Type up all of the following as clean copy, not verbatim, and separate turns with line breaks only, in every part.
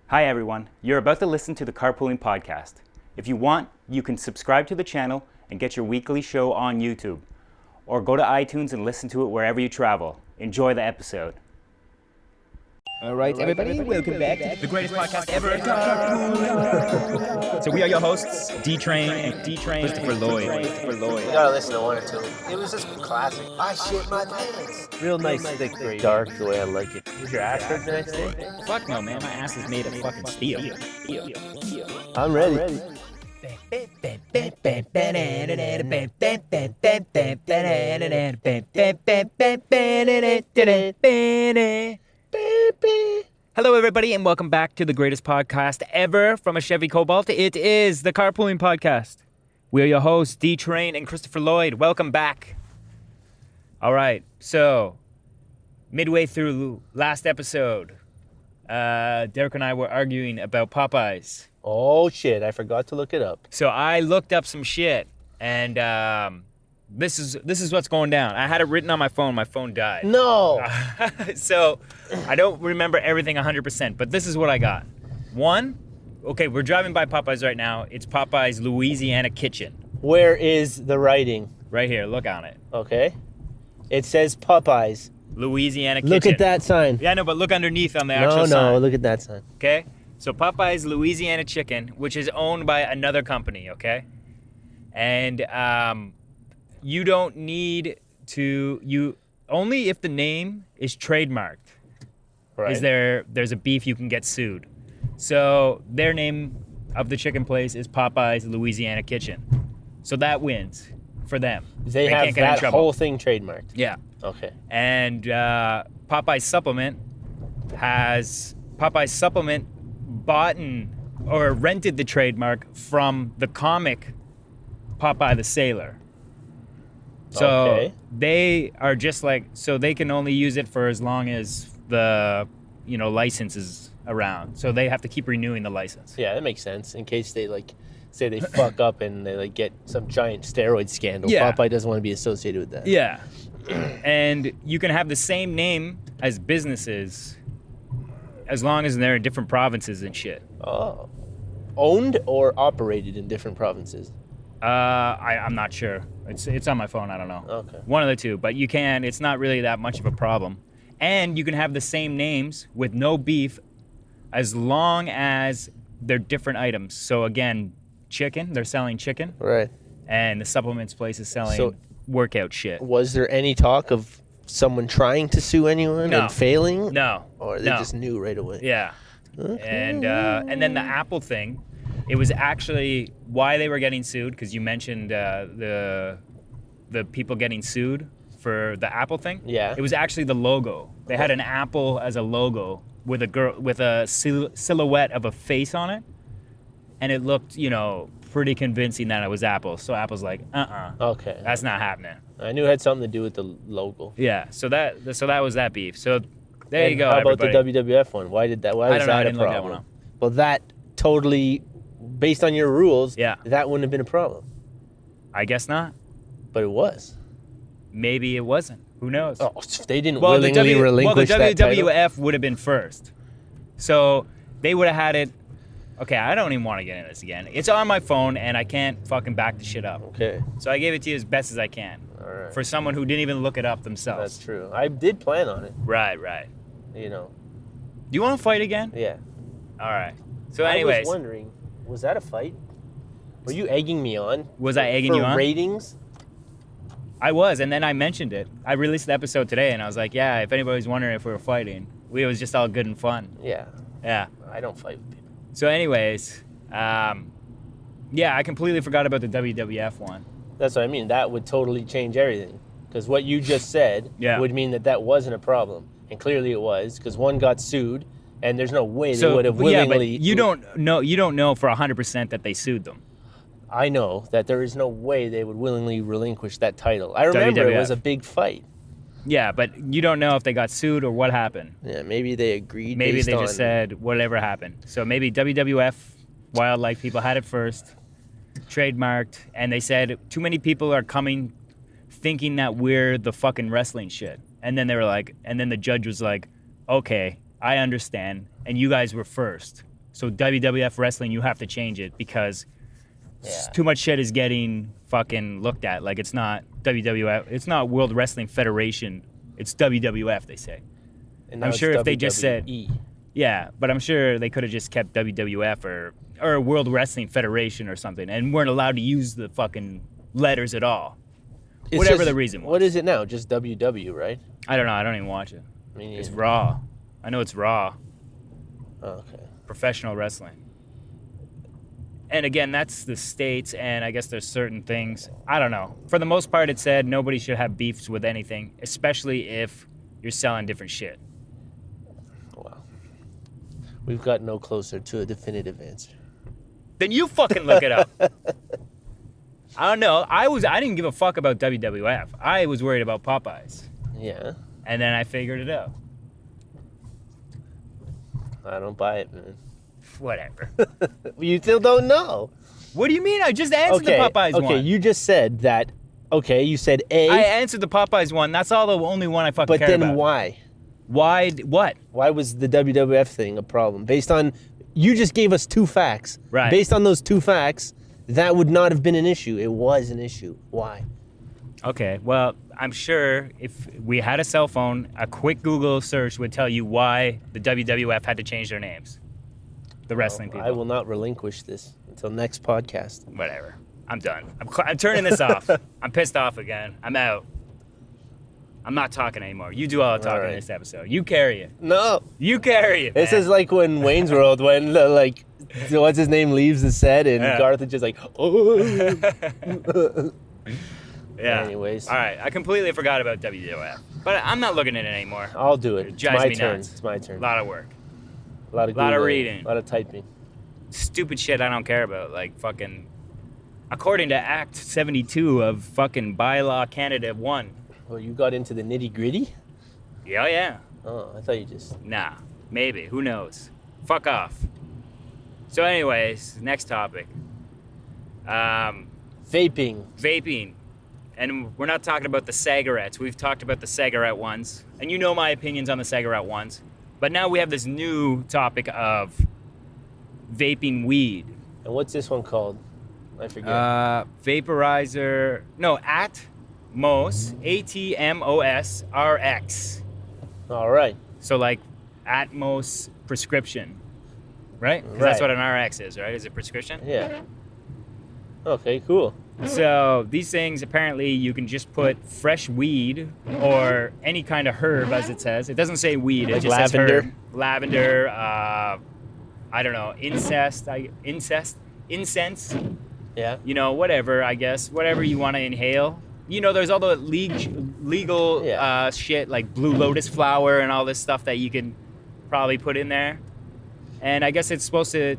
Hi everyone, you're about to listen to the Carpooling Podcast. If you want, you can subscribe to the channel and get your weekly show on YouTube. Or go to iTunes and listen to it wherever you travel. Enjoy the episode.
All right, everybody, welcome back to the greatest podcast ever. So we are your hosts, D-Train and D-Train, Kristopher Lloyd.
You gotta listen to one or two. It was just classic. I shit my pants. Real nice, thick, dark, the way I like it. Was your ass hurt the next day?
Fuck no, man. My ass is made of fucking steel.
I'm ready.
Hello, everybody, and welcome back to the greatest podcast ever from a Chevy Cobalt. It is the Carpooling Podcast. We are your hosts, D-Train and Kristopher Lloyd. Welcome back. All right, so midway through last episode, Derek and I were arguing about Popeyes.
Oh shit! I forgot to look it up.
So I looked up some shit, and this is what's going down. I had it written on my phone. My phone died.
No.
So I don't remember everything 100%, but this is what I got. One, okay, we're driving by Popeyes right now. It's Popeyes Louisiana Kitchen.
Where is the writing?
Right here. Look on it.
Okay. It says Popeyes.
Louisiana Kitchen.
Look at that sign.
Yeah, no, but look underneath on the actual sign.
No, look at that sign.
Okay? So Popeyes Louisiana Chicken, which is owned by another company, okay? And you don't need to, only if the name is trademarked,
Right.
there's a beef you can get sued. So their name of the chicken place is Popeyes Louisiana Kitchen. So that wins for them.
They
can't
have
get in
that
trouble.
whole thing trademarked.
Yeah.
Okay.
And Popeyes Supplement bought or rented the trademark from the comic Popeye the Sailor. So
Okay.
they are just like, so they can only use it for as long as the, license is around. So they have to keep renewing the license.
Yeah, that makes sense. In case they say they fuck up and they get some giant steroid scandal.
Yeah.
Popeye doesn't want to be associated with that.
Yeah. And you can have the same name as businesses as long as they're in different provinces and shit.
Oh. Owned or operated in different provinces?
I'm not sure. It's on my phone. I don't know.
Okay.
One of the two, but you can. It's not really that much of a problem, and you can have the same names with no beef, as long as they're different items. So again, chicken. They're selling chicken,
Right.
and the supplements place is selling
So-
workout shit.
Was there any talk of someone trying to sue anyone
No.
and failing?
No.
Or they
no.
just knew right away?
Yeah.
Okay.
And then the Apple thing, it was actually why they were getting sued, because you mentioned the people getting sued for the Apple thing.
Yeah.
It was actually the logo. They had an apple as a logo with a girl with a silhouette of a face on it, and it looked, pretty convincing that it was Apple. So Apple's like,
Okay.
that's not happening.
I knew it had something to do with the logo.
Yeah. So that was that beef. So there you go.
How about
everybody.
the WWF one? Why was
I don't know. I
that a
didn't look that
problem?
one up.
Well, that totally, based on your rules,
Yeah.
that wouldn't have been a problem.
I guess not.
But it was.
Maybe it wasn't. Who knows?
Oh, they didn't
Well,
willingly relinquish
the
that title.
WWF would have been first. So they would have had it. Okay, I don't even want to get into this again. It's on my phone, and I can't fucking back the shit up.
Okay.
So I gave it to you as best as I can.
All right.
For someone who didn't even look it up themselves.
That's true. I did plan on it,
Right.
you know.
Do you want to fight again?
Yeah.
All right. So
I
anyways,
was wondering, was that a fight? Were you egging me on?
Was I egging
for
you on?
ratings?
I was, and then I mentioned it. I released the episode today, and I was like, yeah, if anybody's wondering if we were fighting, it was just all good and fun.
Yeah.
Yeah.
I don't fight with people.
So anyways, yeah, I completely forgot about the WWF one.
That's what I mean. That would totally change everything. Because what you just said
Yeah.
would mean that wasn't a problem. And clearly it was, because one got sued, and there's no way they would have
yeah, but
willingly...
you don't know for 100% that they sued them.
I know that there is no way they would willingly relinquish that title. I remember it was
WWF.
a big fight.
Yeah, but you don't know if they got sued or what happened.
Yeah, maybe they agreed.
Maybe
based
they
on,
just said whatever happened. So maybe WWF, wildlife people had it first, trademarked, and they said too many people are coming thinking that we're the fucking wrestling shit. And then they were like, and then the judge was like, okay, I understand, and you guys were first. So WWF wrestling, you have to change it because too much shit is getting fucking looked at. Like it's not WWF, it's not World Wrestling Federation, it's WWF, they say.
And now
I'm sure
it's
if they just said,
WWE.
yeah, but I'm sure they could have just kept WWF or World Wrestling Federation or something and weren't allowed to use the fucking letters at all.
It's
Whatever
just-
the reason was.
What is it now? Just WW, right?
I don't know. I don't even watch it.
I mean,
It's Raw. I know it's Raw.
Oh, okay.
Professional wrestling. And again, that's the States, and I guess there's certain things. I don't know. For the most part, it said nobody should have beefs with anything, especially if you're selling different shit.
Wow. We've got no closer to a definitive answer.
Then you fucking look it up. I don't know. I didn't give a fuck about WWF. I was worried about Popeyes.
Yeah.
And then I figured it out.
I don't buy it, man.
Whatever.
You still don't know.
What do you mean? I just answered the Popeyes one.
Okay, you just said that. Okay, you said A.
I answered the Popeyes one. That's all the only one I fucking
but
care
then
about.
why?
Why? What?
Why was the WWF thing a problem? Based on, you just gave us 2 facts.
Right.
Based on those 2 facts, that would not have been an issue. It was an issue. Why?
Okay, well, I'm sure if we had a cell phone, a quick Google search would tell you why the WWF had to change their names. The wrestling people.
I will not relinquish this until next podcast.
Whatever. I'm done. I'm turning this off. I'm pissed off again. I'm out. I'm not talking anymore. You do all the talking in this episode. You carry it.
No.
You carry it,
This
man.
is like when Wayne's World, when like, what's his name leaves the set and Garth is just like, oh.
Yeah.
Anyways.
All right. I completely forgot about WWF. But I'm not looking at it anymore.
I'll do it.
It
It's
drives
my
me
turn.
nuts.
It's my turn.
A lot of work.
A lot of
lot of
Googling,
reading.
A lot of typing.
Stupid shit I don't care about. Like fucking, according to Act 72 of fucking Bylaw Canada 1.
Well, you got into the nitty gritty?
Yeah.
Oh, I thought you just.
Nah. Maybe. Who knows? Fuck off. So anyways, next topic.
Vaping.
Vaping. And we're not talking about the cigarettes. We've talked about the cigarette ones. And you know my opinions on the cigarette ones. But now we have this new topic of vaping weed.
And what's this one called? I forget.
Vaporizer. No, Atmos. AtmosRX.
All right.
So like Atmos prescription. Right? 'Cause that's
Right.
what an RX is, right? Is it prescription?
Yeah. Okay, cool.
So these things, apparently you can just put fresh weed or any kind of herb, as it says. It doesn't say weed, it
Like
just
lavender?
says herb. Lavender, I don't know, incense,
Yeah.
you know, whatever, I guess. Whatever you want to inhale. You know, there's all the legal
Yeah.
shit like blue lotus flower and all this stuff that you can probably put in there. And I guess it's supposed to,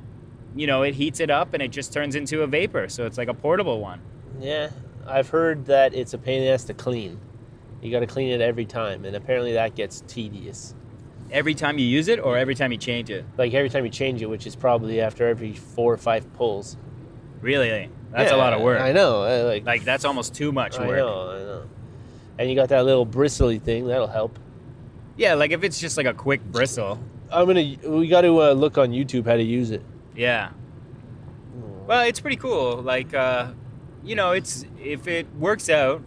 you know, it heats it up and it just turns into a vapor. So it's like a portable one.
Yeah. I've heard that it's a pain in the ass to clean. You got to clean it every time, and apparently that gets tedious.
Every time you use it or every time you change it?
Like every time you change it, which is probably after every 4 or 5 pulls.
Really? That's a
Yeah,
lot of work.
I know.
Like, that's almost too much
I
work.
know. And you got that little bristly thing. That'll help.
Yeah, like if it's just like a quick bristle.
We got to look on YouTube how to use it.
Yeah. Well, it's pretty cool. Like, you know, if it works out,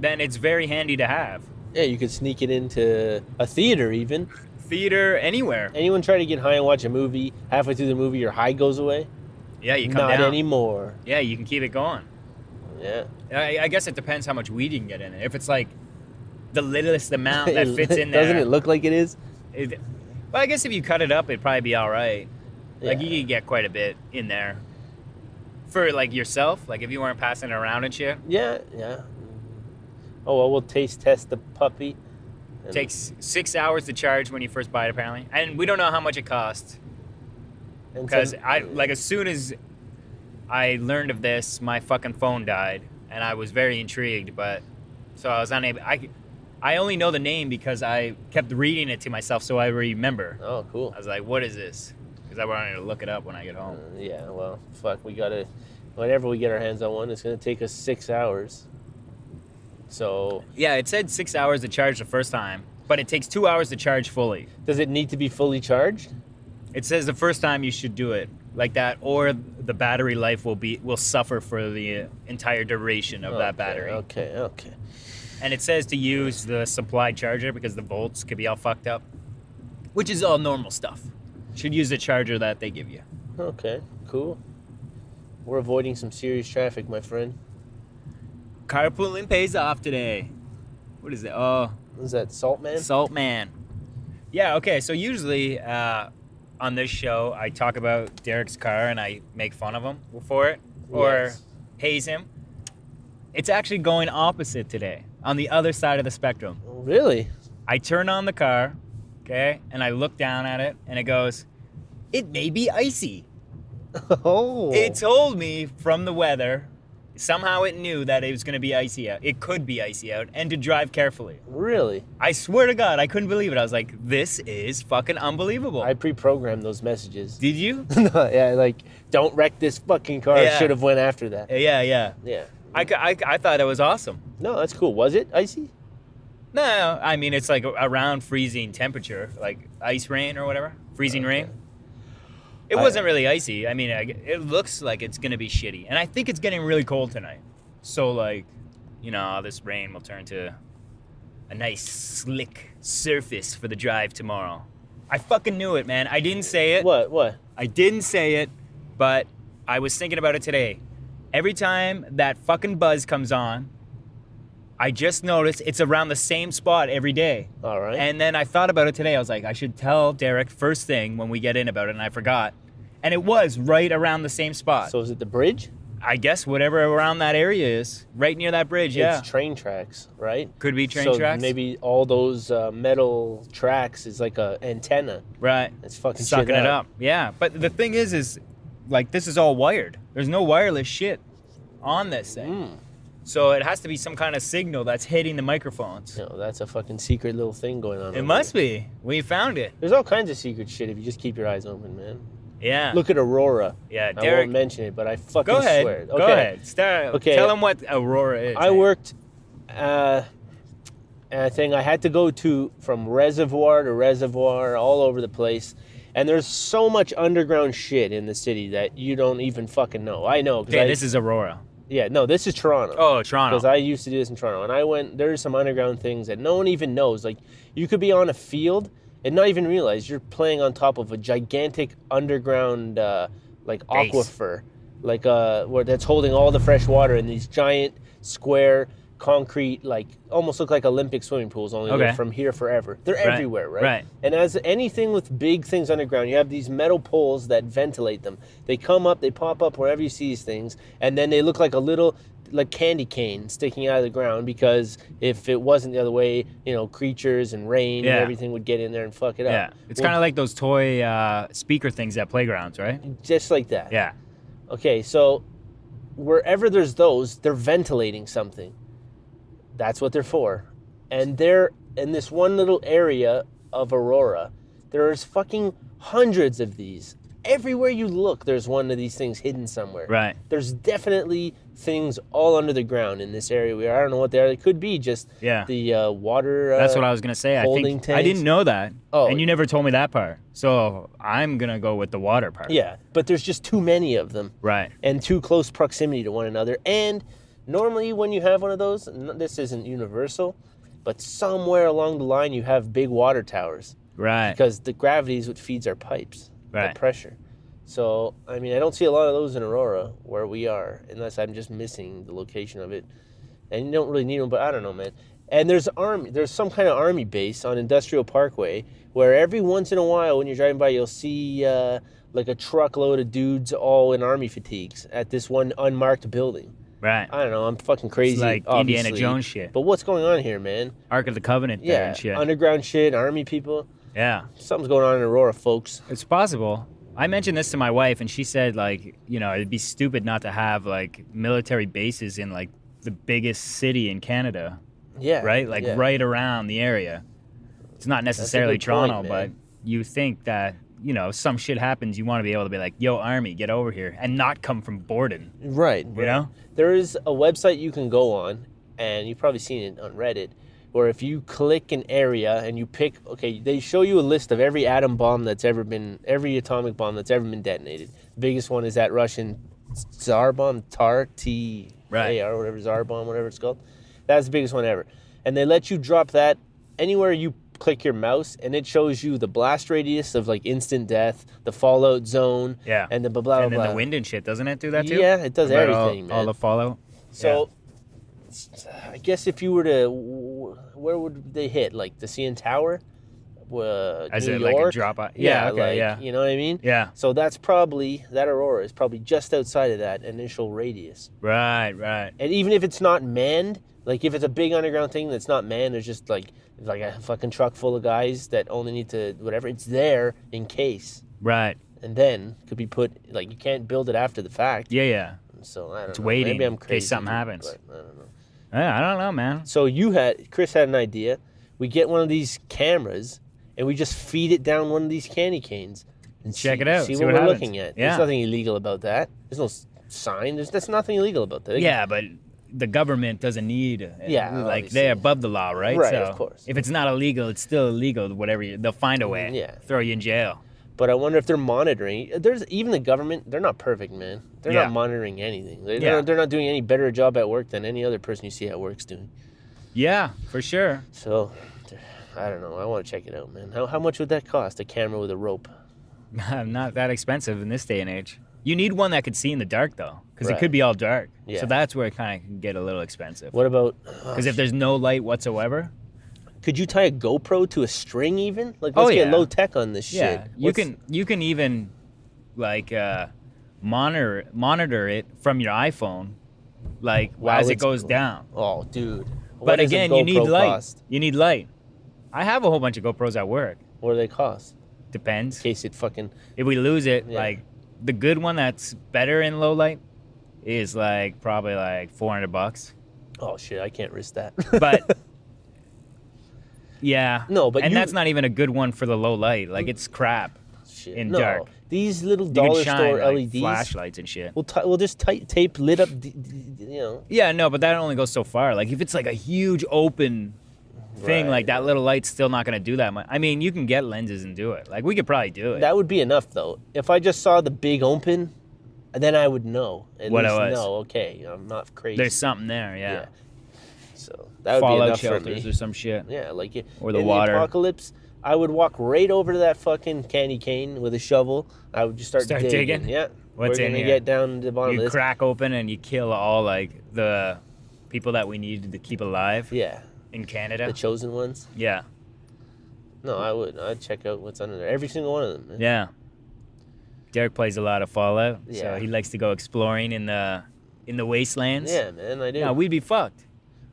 then it's very handy to have.
Yeah, you could sneak it into a theater even.
Theater, anywhere.
Anyone try to get high and watch a movie, halfway through the movie your high goes away?
Yeah, you come
Not
down.
anymore.
Yeah, you can keep it going.
Yeah.
I guess it depends how much weed you can get in it. If it's like the littlest amount that fits in there.
Doesn't it look like it is?
Well, I guess if you cut it up, it'd probably be all right. Like,
Yeah.
you could get quite a bit in there. For, like, yourself? Like, if you weren't passing it around and shit?
Yeah. Oh, well, we'll taste test the puppy.
It takes 6 hours to charge when you first buy it, apparently. And we don't know how much it costs.
And
Because
some-
as soon as I learned of this, my fucking phone died. And I was very intrigued, but... So I was unable... I only know the name because I kept reading it to myself so I remember.
Oh, cool.
I was like, what is this? Because I wanted to look it up when I get home.
Yeah, well, fuck, we gotta... Whenever we get our hands on one, it's gonna take us 6 hours. So...
Yeah, it said 6 hours to charge the first time, but it takes 2 hours to charge fully.
Does it need to be fully charged?
It says the first time you should do it like that, or the battery life will suffer for the entire duration of that battery.
Okay.
And it says to use the supply charger because the volts could be all fucked up, which is all normal stuff. Should use the charger that they give you.
Okay, cool. We're avoiding some serious traffic, my friend.
Carpooling pays off today. What is it? Oh,
Is that Salt Man?
Salt Man. Yeah, okay. So usually on this show, I talk about Derek's car and I make fun of him for it or
Yes.
haze him. It's actually going opposite today, on the other side of the spectrum.
Really?
I turn on the car, okay, and I look down at it and it goes, it may be icy.
Oh.
It told me from the weather, somehow it knew that it was going to be icy out. It could be icy out, and to drive carefully.
Really?
I swear to God, I couldn't believe it. I was like, this is fucking unbelievable.
I pre-programmed those messages.
Did you?
Yeah, like, don't wreck this fucking car.
Yeah.
Should have went after that.
Yeah.
Yeah.
I thought it was awesome.
No, that's cool. Was it icy?
No, I mean, it's like around freezing temperature, like ice rain or whatever. Freezing rain. It wasn't really icy. I mean, it looks like it's going to be shitty. And I think it's getting really cold tonight. So, like, all this rain will turn to a nice, slick surface for the drive tomorrow. I fucking knew it, man. I didn't say it.
What?
I didn't say it, but I was thinking about it today. Every time that fucking buzz comes on, I just noticed it's around the same spot every day.
All right.
And then I thought about it today. I was like, I should tell Derek first thing when we get in about it, and I forgot. And it was right around the same spot.
So is it the bridge?
I guess whatever around that area is, right near that bridge, yeah.
It's train tracks, right?
Could be train
so
tracks.
Maybe all those metal tracks is like a antenna.
Right.
It's fucking
Sucking
shit
it up. Yeah. But the thing is like, this is all wired. There's no wireless shit on this thing. So it has to be some kind of signal that's hitting the microphones.
That's a fucking secret little thing going on.
It must be. We found it.
There's all kinds of secret shit if you just keep your eyes open, man.
Yeah.
Look at Aurora.
Yeah,
I
Derek.
won't mention it, but I fucking
Go ahead.
swear.
Go ahead. Start.
Okay.
Tell them what Aurora is.
I worked at a thing I had to go to from reservoir to reservoir all over the place. And there's so much underground shit in the city that you don't even fucking know. I know.
Okay, this is Aurora.
Yeah, no, this is Toronto.
Oh, Toronto.
Because I used to do this in Toronto. And I went, there's some underground things that no one even knows. Like, you could be on a field and not even realize you're playing on top of a gigantic underground, like,
Base.
aquifer. Like, where that's holding all the fresh water in these giant, square, concrete, like, almost look like Olympic swimming pools, only they're from here forever. They're everywhere, right?
Right.
And as anything with big things underground, you have these metal poles that ventilate them. They come up, they pop up wherever you see these things, and then they look like a little, like, candy cane sticking out of the ground, because if it wasn't the other way, creatures and rain and everything would get in there and fuck it up.
Yeah. It's kind of like those toy speaker things at playgrounds, right?
Just like that.
Yeah.
Okay, so wherever there's those, they're ventilating something. That's what they're for. And they're in this one little area of Aurora. There's fucking hundreds of these. Everywhere you look, there's one of these things hidden somewhere.
Right.
There's definitely things all under the ground in this area. I don't know what they are. They could be just the water.
That's what I was going to say. I
tanks.
didn't know that.
Oh.
And you never told me that part. So I'm going to go with the water part.
Yeah, but there's just too many of them.
Right.
And too close proximity to one another. And normally when you have one of those, this isn't universal, but somewhere along the line you have big water towers.
Right.
Because the gravity is what feeds our pipes.
Right.
The pressure. So, I mean, I don't see a lot of those in Aurora where we are, unless I'm just missing the location of it. And you don't really need them, but I don't know, man. And there's some kind of army base on Industrial Parkway where every once in a while when you're driving by, you'll see like a truckload of dudes all in army fatigues at this one unmarked building.
Right.
I don't know. I'm fucking crazy.
It's like
obviously.
Indiana Jones shit.
But what's going on here, man?
Ark of the Covenant there and shit.
Underground shit, army people.
Yeah.
Something's going on in Aurora, folks.
It's possible. I mentioned this to my wife, and she said, like, it'd be stupid not to have, like, military bases in, like, the biggest city in Canada.
Yeah.
Right? Like, right around the area. It's not necessarily Toronto,
point,
but you think that, some shit happens, you want to be able to be like, yo, Army, get over here, and not come from Borden.
Right.
You know?
There is a website you can go on, and you've probably seen it on Reddit, where if you click an area and you pick, they show you a list of every atomic bomb that's ever been detonated. The biggest one is that Russian Tsar bomb, TAR, whatever, Tsar bomb, whatever it's called. That's the biggest one ever. And they let you drop that anywhere you click your mouse, and it shows you the blast radius of like instant death, the fallout zone, and the blah blah blah.
And then the wind and shit, doesn't it do that too?
Yeah, it does everything, man.
All the fallout.
So, I guess if you were to, where would they hit? Like the CN Tower?
As
New
it
York?
like a drop out? Yeah, okay,
like, you know what I mean?
Yeah.
So that's probably, that aurora is probably just outside of that initial radius.
Right.
And even if it's not manned, like if it's a big underground thing that's not manned, there's just like a fucking truck full of guys that only need to, whatever, it's there in case.
Right.
And then could be put, like you can't build it after the fact.
Yeah.
So I don't know.
It's waiting
Maybe I'm crazy,
in case something happens.
But I don't know.
Yeah, I don't know, man.
So Chris had an idea. We get one of these cameras and we just feed it down one of these candy canes and
check it out.
See
what
what we're
happens.
looking at.
Yeah.
There's nothing illegal about that. There's no sign. That's nothing illegal about that.
Yeah, but the government doesn't need like
obviously.
they're above the law, right?
Right,
so
of course.
If it's not illegal, it's still illegal. Whatever, they'll find a way.
Yeah.
Throw you in jail.
But I wonder if they're monitoring. There's even the government. They're not perfect, man. They're not monitoring anything. They're not doing any better job at work than any other person you see at work's doing.
Yeah, for sure.
So, I don't know. I want to check it out, man. How much would that cost? A camera with a rope?
Not that expensive in this day and age. You need one that could see in the dark, though, because it
Right.
could be all dark.
Yeah.
So that's where it kind of can get a little expensive.
What about?
Because if there's no light whatsoever,
Could you tie a GoPro to a string even? Like, let's get low tech on this shit.
you can even like monitor it from your iPhone, like as it goes down.
Oh, dude.
But again, you need
GoPro
light.
cost?
You need light. I have a whole bunch of GoPros at work.
What do they cost?
Depends.
In case it fucking.
If we lose it,
Yeah.
like the good one that's better in low light is like probably like $400.
Oh shit! I can't risk that.
But yeah,
No, but
that's not even a good one for the low light. Like it's crap
Shit.
in
No,
dark.
These little
You can
dollar
shine
store
like,
LEDs.
flashlights and shit.
We'll just tape lit up.
Yeah, no, but that only goes so far. Like if it's like a huge open thing,
Right.
like that little light's still not gonna do that much. I mean, you can get lenses and do it. Like we could probably do it.
That would be enough though. If I just saw the big open, then I would know. At
What it
least
was.
know. Okay, I'm not crazy.
There's something there, yeah.
So that would be
Fallout
enough for
shelters
me.
or some shit.
Yeah, like it.
Or the
in
water.
the apocalypse, I would walk right over to that fucking candy cane with a shovel. I would just start digging. Yeah.
What's
We're
in
gonna
here?
get down to the bottom
You
of this.
crack open and you kill all like the people that we needed to keep alive
Yeah,
in Canada.
the chosen ones.
Yeah,
No, I would. I'd check out what's under there. Every single one of them. Man.
yeah. Derek plays a lot of Fallout, so
Yeah.
he likes to go exploring in the wastelands.
Yeah, man, I do.
Yeah, we'd be fucked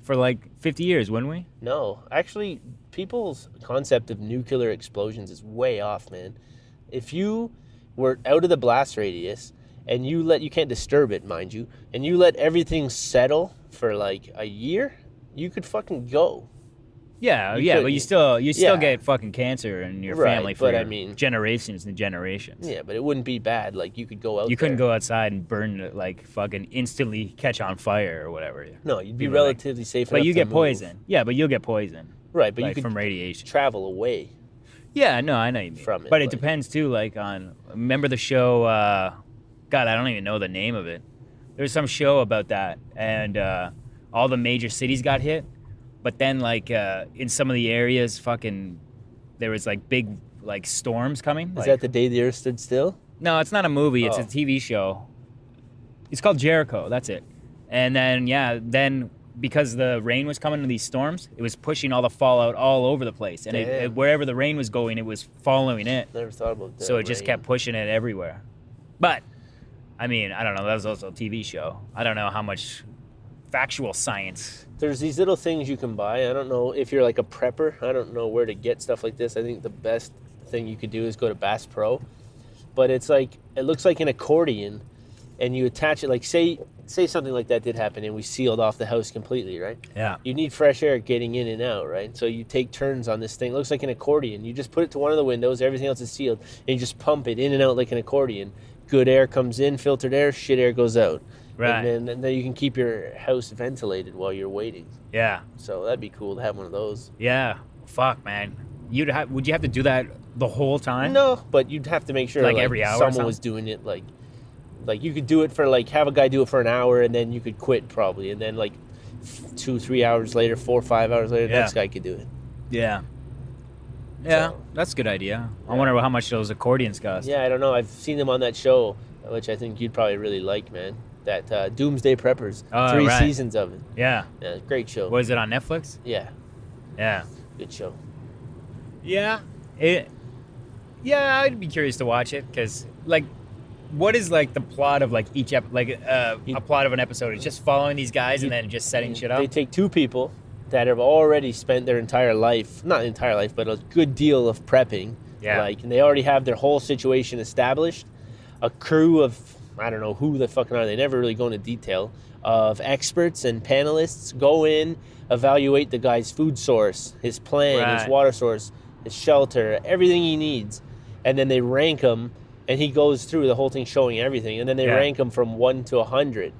for like 50 years, wouldn't we?
No, actually, people's concept of nuclear explosions is way off, man. If you were out of the blast radius and you can't disturb it, mind you, and you let everything settle for like a year, you could fucking go.
Yeah,
You
yeah,
could-
but you still
yeah.
get fucking cancer in your
Right,
family for
but I mean-
generations and generations.
Yeah, but it wouldn't be bad. Like you could go out.
You couldn't
there.
go outside and burn it, like fucking instantly catch on fire or whatever.
No, you'd be
People are like-
relatively safe.
But
enough
you
to
get
move.
poison. Yeah, but you'll get poison.
Right, but
Like
you could
from radiation.
travel away.
Yeah, no, I know you mean.
From it,
but it
like-
depends too. Like on, remember the show? God, I don't even know the name of it. There's some show about that, and all the major cities got hit. But then, like in some of the areas, fucking, there was like big like storms coming.
Is that the day the Earth stood still?
No, it's not a movie. It's
Oh.
a TV show. It's called Jericho. That's it. And then because the rain was coming to these storms, it was pushing all the fallout all over the place. And
Damn.
wherever the rain was going, it was following it.
Never thought about that.
So it just
rain.
kept pushing it everywhere. But, I mean, I don't know. That was also a TV show. I don't know how much factual science.
There's these little things you can buy. I don't know if you're like a prepper. I don't know where to get stuff like this. I think the best thing you could do is go to Bass Pro. But it's like, it looks like an accordion, and you attach it, like say something like that did happen and we sealed off the house completely, right?
Yeah.
You need fresh air getting in and out, right? So you take turns on this thing. It looks like an accordion. You just put it to one of the windows, everything else is sealed, and you just pump it in and out like an accordion. Good air comes in, filtered air, shit air goes out.
Right.
And then you can keep your house ventilated while you're waiting.
Yeah.
So that'd be cool to have one of those.
Yeah. Fuck, man. Would you have to do that the whole time?
No, but you'd have to make sure
Like every hour or
someone
something?
was doing it. Like you could do it for have a guy do it for an hour, and then you could quit probably, and then 2-3 hours later, 4 or 5 hours later, the next guy could do it.
Yeah. Yeah,
So-
that's a good idea. I
Yeah.
wonder how much those accordions cost.
Yeah, I don't know. I've seen them on that show, which I think you'd probably really like, man. That Doomsday Preppers.
Oh,
3
right.
seasons of it.
Yeah.
Yeah, great show.
Was it on Netflix?
Yeah,
Yeah.
good show.
Yeah. Yeah, I'd be curious to watch it because, what is the plot of each a plot of an episode? It's just following these guys and then just setting shit
They
up.
take 2 people that have already spent their entire life, not entire life, but a good deal of prepping.
Yeah.
And they already have their whole situation established. A crew of, I don't know who the fucking are, they never really go into detail, of experts and panelists go in, evaluate the guy's food source, his plan, his
Right.
water source, his shelter, everything he needs. And then they rank him, and he goes through the whole thing showing everything. And then they
Yeah.
rank him from 1 to 100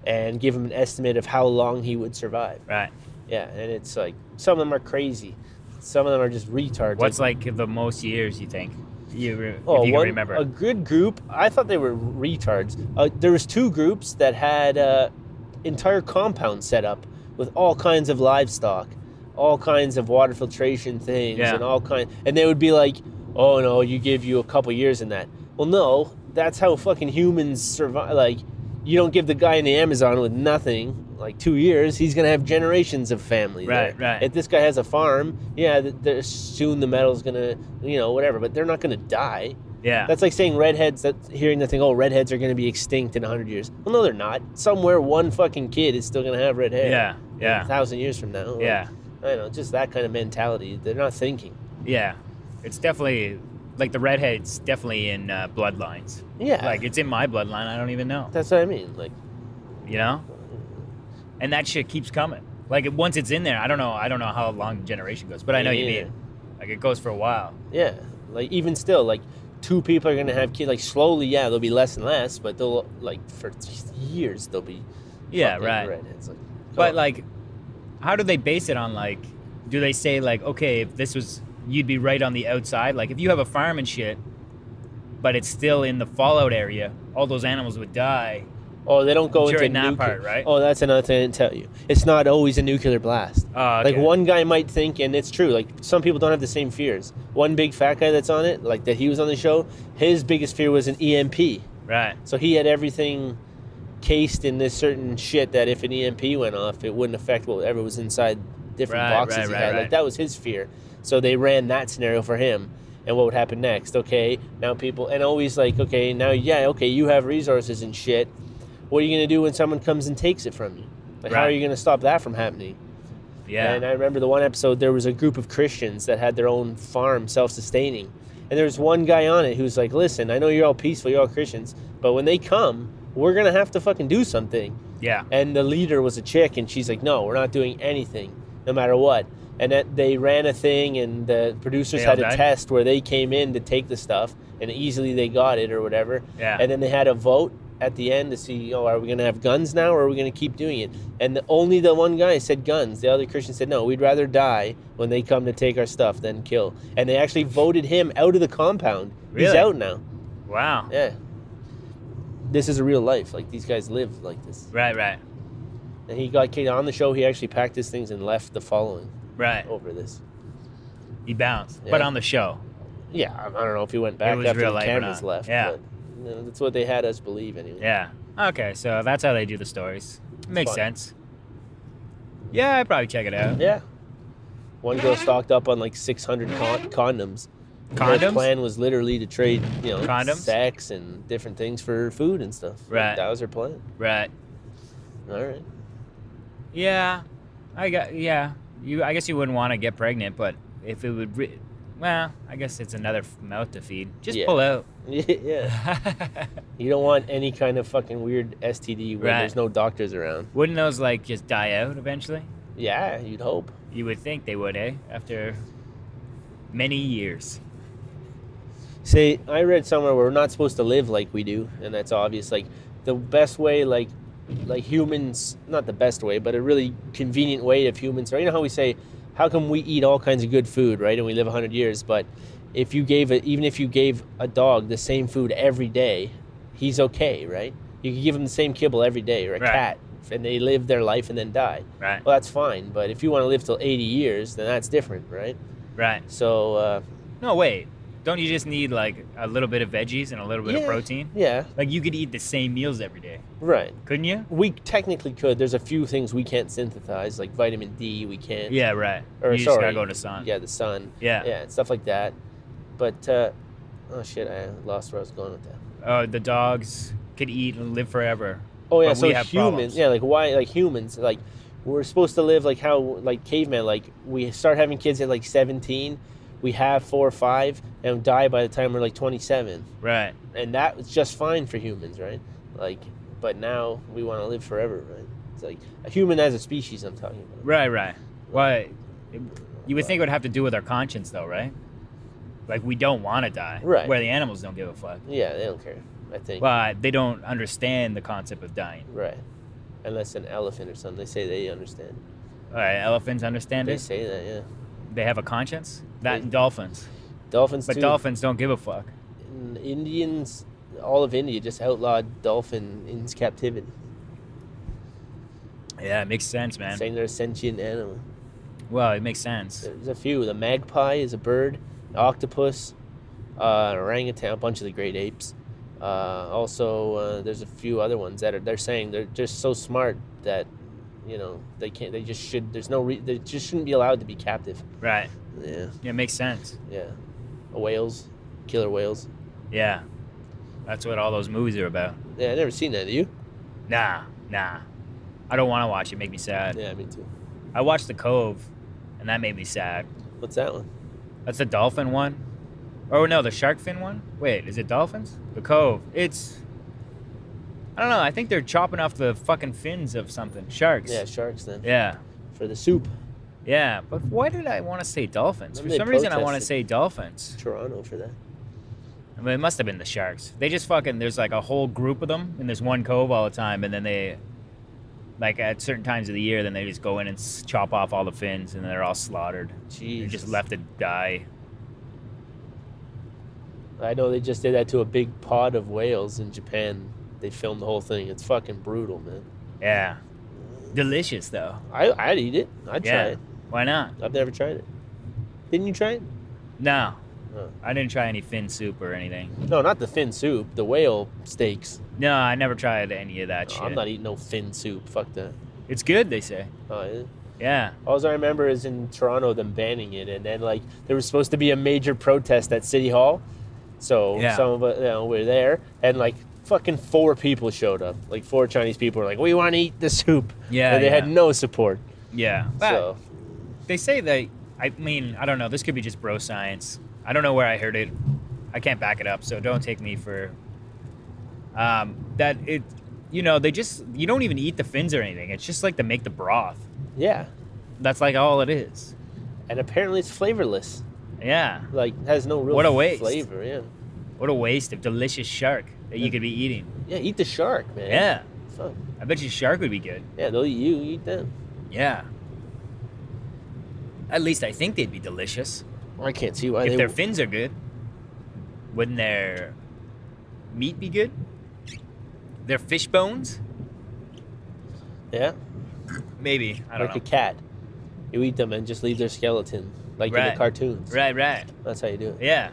and give him an estimate of how long he would survive.
Right.
Yeah, and it's some of them are crazy. Some of them are just retards.
What's the most years you think? If you
one-
can remember.
A good group, I thought they were retards. There was 2 groups that had entire compounds set up with all kinds of livestock, all kinds of water filtration things,
Yeah.
and they would be like, oh no, you give you a couple years in that. Well, no, that's how fucking humans survive. You don't give the guy in the Amazon with nothing 2 years, he's gonna have generations of family there.
Right.
If this guy has a farm, yeah, soon the metal's gonna, whatever, but they're not gonna die.
Yeah.
That's like saying redheads, hearing the thing, oh, redheads are gonna be extinct in 100 years. Well, no, they're not. Somewhere one fucking kid is still gonna have red hair.
Yeah. Yeah.
1,000 years from now.
Yeah.
I don't know, just that kind of mentality. They're not thinking.
Yeah. It's definitely the redhead's definitely in bloodlines.
Yeah.
It's in my bloodline. I don't even know.
That's what I mean.
You know? And that shit keeps coming. Once it's in there, I don't know how long the generation goes, but I know you
Yeah.
mean. It goes for a while.
Yeah. Even still, 2 people are gonna have kids. Slowly, yeah, there'll be less and less, but they'll for years they'll be.
Yeah,
fucking
right.
redheads.
But how do they base it on do they say okay, if this was, you'd be right on the outside, if you have a farm and shit, but it's still in the fallout area, all those animals would die.
Oh, they don't go
During
into
that
nuclear.
part, right?
Oh, that's another thing I didn't tell you. It's not always a nuclear blast.
Oh, okay.
One guy might think, and it's true, some people don't have the same fears. One big fat guy that's on it, that he was on the show, his biggest fear was an EMP.
Right.
So he had everything cased in this certain shit that if an EMP went off, it wouldn't affect whatever was inside different
Right,
boxes
right,
he
right,
had.
right.
That was his fear. So they ran that scenario for him. And what would happen next? Okay, now people, and always okay, now, yeah, okay, you have resources and shit. What are you going to do when someone comes and takes it from you? How
Right.
are you going to stop that from happening?
Yeah.
And I remember the one episode, there was a group of Christians that had their own farm, self-sustaining. And there was one guy on it who's like, listen, I know you're all peaceful, you're all Christians, but when they come, we're going to have to fucking do something.
Yeah.
And the leader was a chick, and she's like, no, we're not doing anything, no matter what. And that they ran a thing, and the producers
They all
had a
died?
test where they came in to take the stuff, and easily they got it or whatever.
Yeah.
And then they had a vote at the end to see, are we going to have guns now, or are we going to keep doing it? And only the one guy said guns. The other Christian said, no, we'd rather die when they come to take our stuff than kill. And they actually voted him out of the compound. He's
Really?
out now.
Wow.
Yeah. This is a real life. These guys live like this.
Right.
And he got kicked on the show. He actually packed his things and left the following
Right.
over this.
He bounced.
Yeah.
But on the show.
Yeah, I don't know if he went back
was
after
real
the
life or
cameras
not.
left.
Yeah.
But, that's what they had us believe anyway.
Yeah. Okay, so that's how they do the stories. Makes
Fun.
sense. Yeah, I'd probably check it out.
Yeah. One girl stocked up on 600 condoms. Their
Condoms?
plan was literally to trade,
Condoms?
sex and different things for food and stuff.
Right.
That was her plan.
Right.
All right.
Yeah. I guess you wouldn't want to get pregnant, but if it would well, I guess it's another mouth to feed. Just
Yeah.
pull out.
Yeah. You don't want any kind of fucking weird STD when
Right.
there's no doctors around.
Wouldn't those just die out eventually?
Yeah, you'd hope.
You would think they would, eh? After many years.
Say, I read somewhere we're not supposed to live like we do, and that's obvious. The best way, like humans, not the best way, but a really convenient way of humans. Right? You know how we say, how come we eat all kinds of good food, right? And we live 100 years, but even if you gave a dog the same food every day, he's okay, right? You could give him the same kibble every day, or a cat, and they live their life and then die.
Right.
Well, that's fine, but if you want to live till 80 years, then that's different, right?
Right.
So,
no, wait. Don't you just need like a little bit of veggies and a little bit of protein?
Yeah.
Like you could eat the same meals every day.
Right.
Couldn't you?
We technically could. There's a few things we can't synthesize, like vitamin D. We can't.
Yeah, right.
Or
you just gotta go to sun.
Yeah, the sun.
Yeah.
Yeah, stuff like that. But oh shit, I lost where I was going with that.
Oh, the dogs could eat and live forever.
Oh yeah,
but
so
we have
humans.
problems.
Yeah, like why? Like humans, like we're supposed to live like how like cavemen. Like we start having kids at like 17. We have 4 or 5 and die by the time we're like 27.
Right.
And that was just fine for humans, right? Like, but now we want to live forever, right? It's like a human as a species I'm talking about.
Right. Why? You would think it would have to do with our conscience, though, right? Like we don't want to die.
Right.
Where the animals don't give a fuck.
Yeah, they don't care, I think.
But they don't understand the concept of dying.
Right. Unless an elephant or something. They say they understand.
All right, elephants understand
They
it.
say that, yeah.
They have a conscience. That and dolphins.
Dolphins
But
too.
dolphins don't give a fuck.
And Indians, all of India just outlawed dolphin in captivity.
Yeah, it makes sense, man.
Saying they're a sentient animal.
Well, it makes sense.
There's a few. The magpie is a bird. The octopus. Orangutan, a bunch of the great apes. Also, there's a few other ones that they're saying they're just so smart that, you know, they can't. They just should. They just shouldn't be allowed to be captive.
Right.
Yeah.
Yeah, it makes sense.
Yeah. Whales, killer whales.
Yeah. That's what all those movies are about.
Yeah, I never seen that. Do you?
Nah. I don't want to watch it. Make me sad.
Yeah, me too.
I watched The Cove, and that made me sad.
What's that one?
That's the dolphin one. Oh, no, the shark fin one? Wait, is it dolphins? The Cove. It's... I don't know. I think they're chopping off the fucking fins of something. Sharks.
Yeah, sharks then.
Yeah.
For the soup.
Yeah, but why did I want to say dolphins?
Maybe
For
they
some reason, I want to
protested.
say dolphins.
Toronto for that.
I mean, it must have been the sharks. They just fucking... There's like a whole group of them in this one cove all the time, and then they... Like at certain times of the year, then they just go in and chop off all the fins, and they're all slaughtered.
Jeez.
They're just left to die.
I know they just did that to a big pod of whales in Japan. They filmed the whole thing. It's fucking brutal, man.
Yeah. Delicious, though.
I'd eat it. I'd try
Yeah.
it.
Why not?
I've never tried it. Didn't you try it?
No.
Oh.
I didn't try any fin soup or anything.
No, not the fin soup. The whale steaks.
No, I never tried any of that
No,
shit.
I'm not eating no fin soup. Fuck that.
It's good, they say.
Oh, yeah.
Yeah.
All I remember is in Toronto them banning it, and then like there was supposed to be a major protest at City Hall, so
Yeah.
some of us, were there, and like fucking 4 people showed up, like 4 Chinese people were like, "We want to eat the soup,"
Yeah,
and they had
yeah.
no support.
Yeah. But
So
they say that, I mean, I don't know. This could be just bro science. I don't know where I heard it. I can't back it up, so don't take me for... that it... You know, they just... You don't even eat the fins or anything. It's just like to make the broth.
yeah,
That's like all it is.
and apparently it's flavorless,
Yeah.
like has no real
What a waste.
flavor. Yeah,
What a waste of delicious shark that you could be eating.
yeah, eat the shark, man.
Yeah.
Fuck.
I bet you shark would be good.
Yeah, they'll eat you. You eat them.
Yeah. At least I think they'd be delicious.
I can't see why
If
they.
their fins are good, wouldn't their meat be good? Their fish bones?
Yeah,
Maybe. I don't
like
know.
a cat. You eat them and just leave their skeleton, like in
Right.
the cartoons.
Right.
That's how you do it.
Yeah.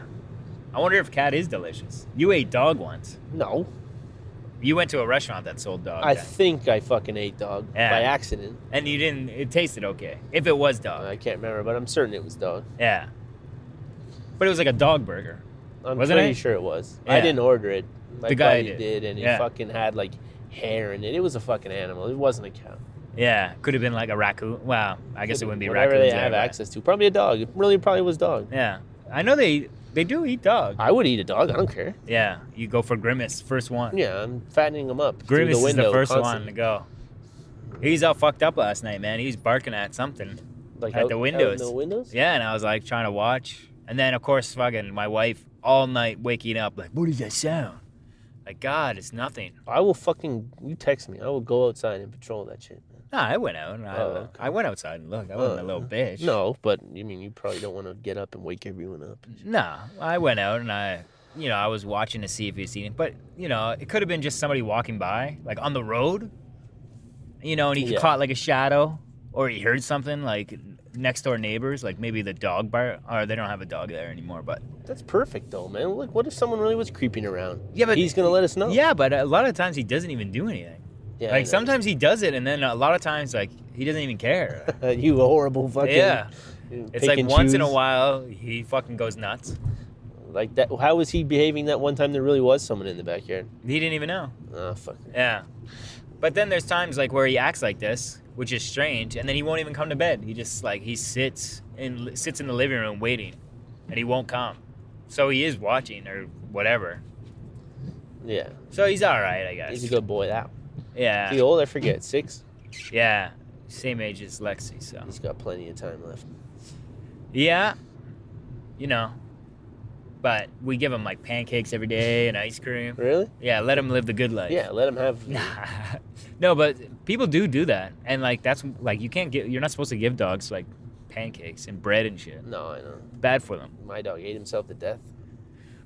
I wonder if cat is delicious. You ate dog once.
No.
You went to a restaurant that sold dog.
I think I fucking ate dog
Yeah.
by accident.
And you didn't, it tasted okay. If it was dog.
I can't remember, but I'm certain it was dog.
Yeah. But it was like a dog burger.
I'm
Wasn't
pretty
it?
sure it was.
Yeah.
I didn't order it. My
The guy
buddy
did.
and he
Yeah.
fucking had like hair in it. It was a fucking animal. It wasn't a cow.
Yeah. Could have been like a raccoon. Wow. I guess it wouldn't be
Whatever
raccoons.
they have
there, but-
access to. Probably a dog. It really probably was dog.
Yeah. I know they do eat dog.
I would eat a dog. I don't care.
Yeah. You go for Grimace, first one.
Yeah, I'm fattening them up through
Grimace
the window
is the first
constantly.
one to go. He's all fucked up last night, man. He's barking at something.
Like
at
out-
the
out
windows.
in the windows?
Yeah, and I was like trying to watch. And then, of course, fucking my wife all night waking up like, what is that sound? Like, God, it's nothing.
I will you text me. I will go outside and patrol that shit, man.
No, I went out. And
Okay.
I went outside and looked. I wasn't a little bitch.
No, but you probably don't want to get up and wake everyone up.
No, I went out and I was watching to see if he's eating. But, it could have been just somebody walking by, like on the road, and he caught like a shadow or he heard something like next door neighbors, like maybe the dog bar, or they don't have a dog there anymore, but.
That's perfect though, man. Look, what if someone really was creeping around?
Yeah, but
he's going to let us know.
Yeah, but a lot of times he doesn't even do anything.
Yeah,
like sometimes he does it, and then a lot of times like he doesn't even care.
You horrible fucking.
Yeah. It's like once in a while he fucking goes nuts.
Like that. How was he behaving that one time there really was someone in the backyard?
He didn't even know.
Oh fuck.
Yeah. But then there's times like where he acts like this, which is strange, and then he won't even come to bed. He just he sits in the living room waiting, and he won't come. So he is watching or whatever.
Yeah.
So he's all right, I guess.
He's a good boy. That.
Yeah.
Is he old? I forget. 6.
Yeah. Same age as Lexi, so.
He's got plenty of time left.
Yeah. But we give him like pancakes every day and ice cream.
Really?
Yeah, let him live the good life.
Yeah, let him have.
No, but people do that, and like that's like you're not supposed to give dogs like pancakes and bread and shit.
No, I know.
Bad for them.
My dog ate himself to death.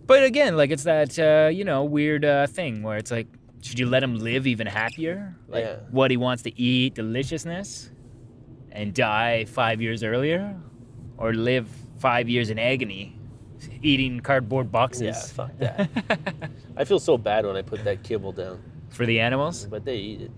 But again, like it's that weird thing where it's like, should you let him live even happier? Like what he wants to eat, deliciousness, and die 5 years earlier, or live 5 years in agony, eating cardboard boxes.
Yeah, fuck that. I feel so bad when I put that kibble down.
For the animals?
But they eat it.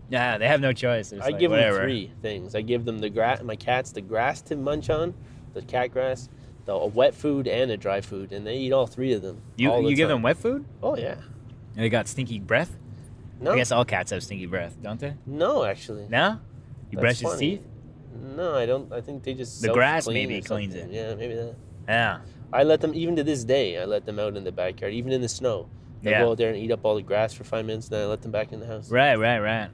Yeah, they have no choice.
I give them 3 things. I give them my cats the grass to munch on, the cat grass, a wet food, and a dry food, and they eat all 3 of them.
You give them wet food?
Oh yeah.
And they got stinky breath?
No.
I guess all cats have stinky breath, don't they?
No, actually.
No? You brush his teeth?
No, I don't. I think they just
the grass maybe cleans it.
Yeah, maybe that.
Yeah.
I let them, even to this day, I let them out in the backyard, even in the snow. They'll go out there and eat up all the grass for 5 minutes, and then I let them back in the house.
Right.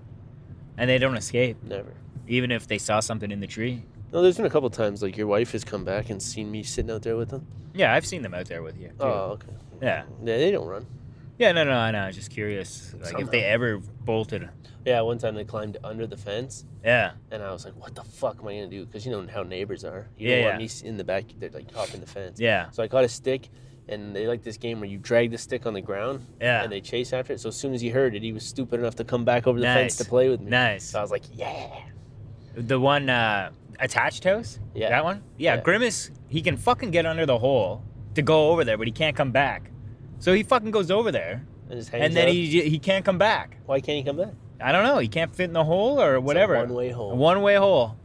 And they don't escape?
Never.
Even if they saw something in the tree?
No, there's been a couple times, like, your wife has come back and seen me sitting out there with them.
Yeah, I've seen them out there with you. Too.
Oh, okay.
Yeah.
Yeah, they don't run.
Yeah, no, I know. I was just curious. Like, if they ever bolted.
Yeah, one time they climbed under the fence.
Yeah.
And I was like, what the fuck am I going to do? Because you know how neighbors are. You
don't
want me in the back, they're like hopping the fence.
Yeah.
So I caught a stick, and they like this game where you drag the stick on the ground.
Yeah.
And they chase after it. So as soon as he heard it, he was stupid enough to come back over the fence to play with me.
Nice.
So I was like, yeah.
The one attached house?
Yeah.
That one? Yeah, Grimace, he can fucking get under the hole to go over there, but he can't come back. So he fucking goes over there.
And
then he can't come back.
Why can't he come back?
I don't know. He can't fit in the hole or whatever.
It's a one-way hole.
A one-way hole.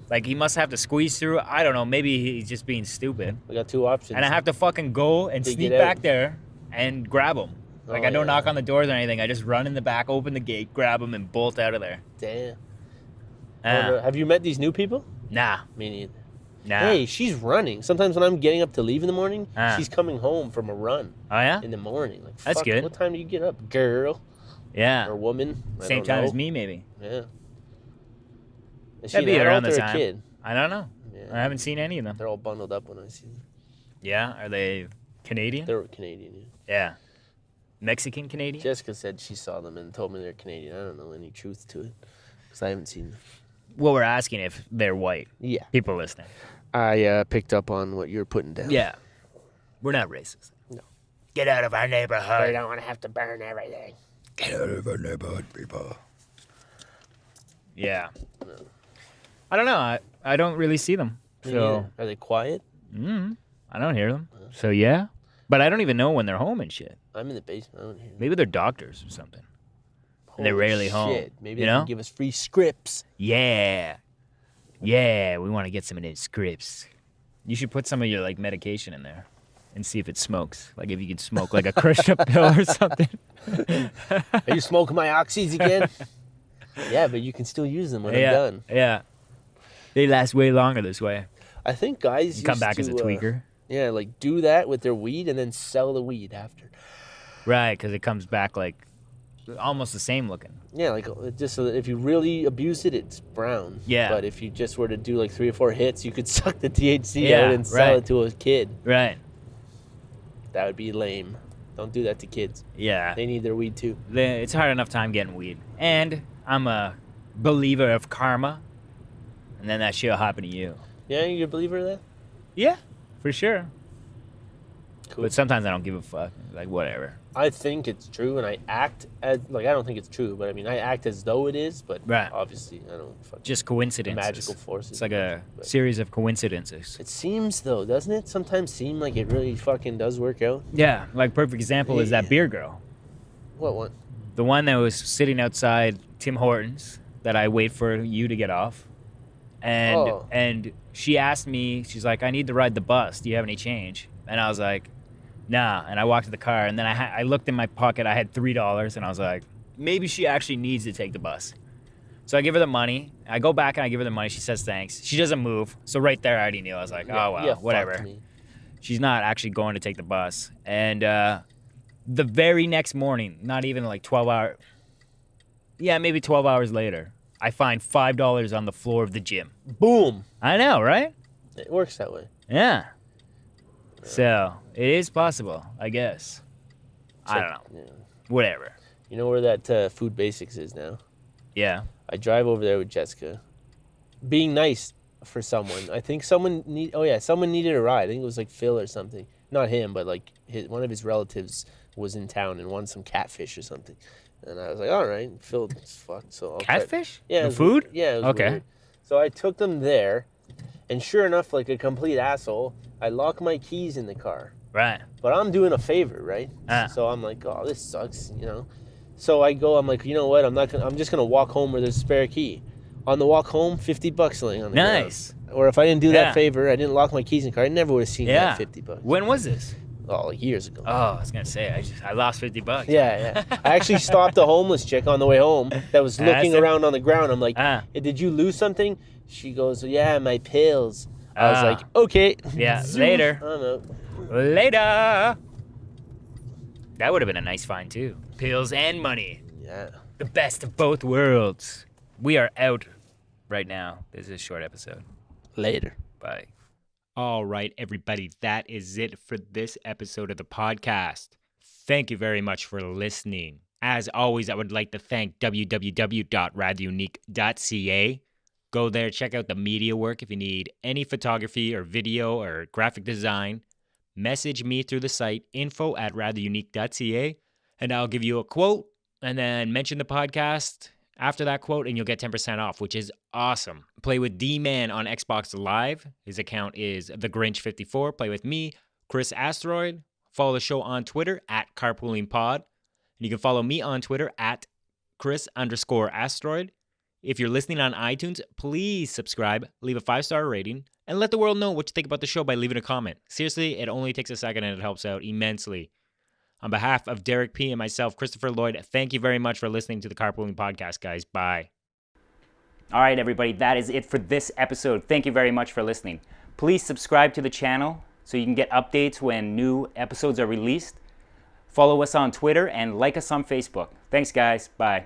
Like, he must have to squeeze through. I don't know. Maybe he's just being stupid.
We got 2 options.
And I have to fucking go and sneak back there and grab him. Like, I don't knock on the doors or anything. I just run in the back, open the gate, grab him, and bolt out of there.
Damn. Have you met these new people?
Nah.
Me neither.
Nah.
Hey, she's running. Sometimes when I'm getting up to leave in the morning, she's coming home from a run.
Oh, yeah?
In the morning. Like,
that's good.
What time do you get up, girl?
Yeah.
Or woman?
Same time as me, maybe.
Yeah. Is
That'd
she
be
an
around
adult
the
or
time.
a kid?
I don't know.
Yeah.
I haven't seen any of them.
They're all bundled up when I see them.
Yeah? Are they Canadian?
They're Canadian, yeah.
Yeah. Mexican Canadian?
Jessica said she saw them and told me they're Canadian. I don't know any truth to it because I haven't seen them.
Well, we're asking if they're white.
Yeah.
People listening.
I picked up on what you're putting down.
Yeah. We're not racist.
No.
Get out of our neighborhood.
We don't want to have to burn everything.
Get out of our neighborhood, people. Yeah. No. I don't know. I don't really see them. So
are they quiet?
I don't hear them. So yeah. But I don't even know when they're home and shit.
I'm in the basement. I don't hear them.
Maybe they're doctors or something. And they're rarely home.
Maybe they can give us free scripts.
Yeah. Yeah, we want to get some of those scripts. You should put some of your like medication in there and see if it smokes. Like if you could smoke like a crushed up pill or something.
Are you smoking my oxys again? Yeah, but you can still use them when I'm done.
Yeah. They last way longer this way.
I think guys
come back as a tweaker.
Yeah, like do that with their weed and then sell the weed after.
Right, because it comes back like almost the same looking.
Yeah, like just so that if you really abuse it, it's brown.
Yeah.
But if you just were to do like 3 or 4 hits, you could suck the THC out and sell it to a kid.
Right.
That would be lame. Don't do that to kids.
Yeah.
They need their weed too.
It's hard enough time getting weed. And I'm a believer of karma. And then that shit will happen to you.
Yeah, you a believer of that?
Yeah, for sure.
Cool.
But sometimes I don't give a fuck. Like, whatever.
I think it's true, and I act as like I don't think it's true, but I mean I act as though it is, but
Right.
obviously I don't fucking
Just coincidences.
magical forces.
It's like a
but
series of coincidences.
it seems though, doesn't it? Sometimes seem like it really fucking does work out.
Yeah, like perfect example is that beer girl.
What one?
The one that was sitting outside Tim Hortons that I wait for you to get off. And she asked me, she's like, I need to ride the bus. Do you have any change? And I was like, nah. And I walked to the car, and then I looked in my pocket. I had $3, and I was like, maybe she actually needs to take the bus. So I give her the money. I go back and I give her the money. She says thanks. She doesn't move. So right there, I already knew. I was like, oh, well, whatever. She's not actually going to take the bus. And the very next morning, not even like 12 hours. Yeah, maybe 12 hours later, I find $5 on the floor of the gym.
Boom.
I know, right?
It works that way.
Yeah. So it is possible, I guess. I don't know.
Yeah.
Whatever.
You know where that Food Basics is now?
Yeah.
I drive over there with Jessica, being nice for someone. I think someone needed a ride. I think it was like Phil or something. Not him, but like one of his relatives was in town and wanted some catfish or something. And I was like, all right, Phil's fucked. So
Catfish?
Yeah.
The food?
Yeah. It was
Okay.
weird. So I took them there, and sure enough, like a complete asshole, I lock my keys in the car.
Right.
But I'm doing a favor, right? So I'm like, oh, this sucks, you know. So I go, I'm like, you know what? I'm just gonna walk home where there's a spare key. On the walk home, $50 laying on the
Nice.
ground. Or if I didn't do
Yeah.
that favor, I didn't lock my keys in the car, I never would have seen
Yeah.
that $50.
When was this?
Oh, like years ago.
Oh, I was going to say, I lost $50.
Yeah. I actually stopped a homeless chick on the way home that was looking around on the ground. I'm like, hey, did you lose something? She goes, yeah, my pills. I was like, okay.
Yeah,
Zoom.
later.
I'm out.
Later. That would have been a nice find, too. Pills and money.
Yeah.
The best of both worlds. We are out right now. This is a short episode.
Later.
Bye.
All right, everybody, that is it for this episode of the podcast. Thank you very much for listening. As always, I would like to thank www.ratherunique.ca. Go there, check out the media work if you need any photography or video or graphic design. Message me through the site, info@ratherunique.ca, and I'll give you a quote and then mention the podcast after that quote, and you'll get 10% off, which is awesome. Play with D-Man on Xbox Live. His account is TheGrinch54. Play with me, Kris Asteroid. Follow the show on Twitter @Carpooling Pod. And you can follow me on Twitter @Kris_Asteroid. If you're listening on iTunes, please subscribe, leave a 5-star rating, and let the world know what you think about the show by leaving a comment. Seriously, it only takes a second and it helps out immensely. On behalf of Derek P. and myself, Kristopher Lloyd, thank you very much for listening to the Carpooling Podcast, guys. Bye. All right, everybody, that is it for this episode. Thank you very much for listening. Please subscribe to the channel so you can get updates when new episodes are released. Follow us on Twitter and like us on Facebook. Thanks, guys. Bye.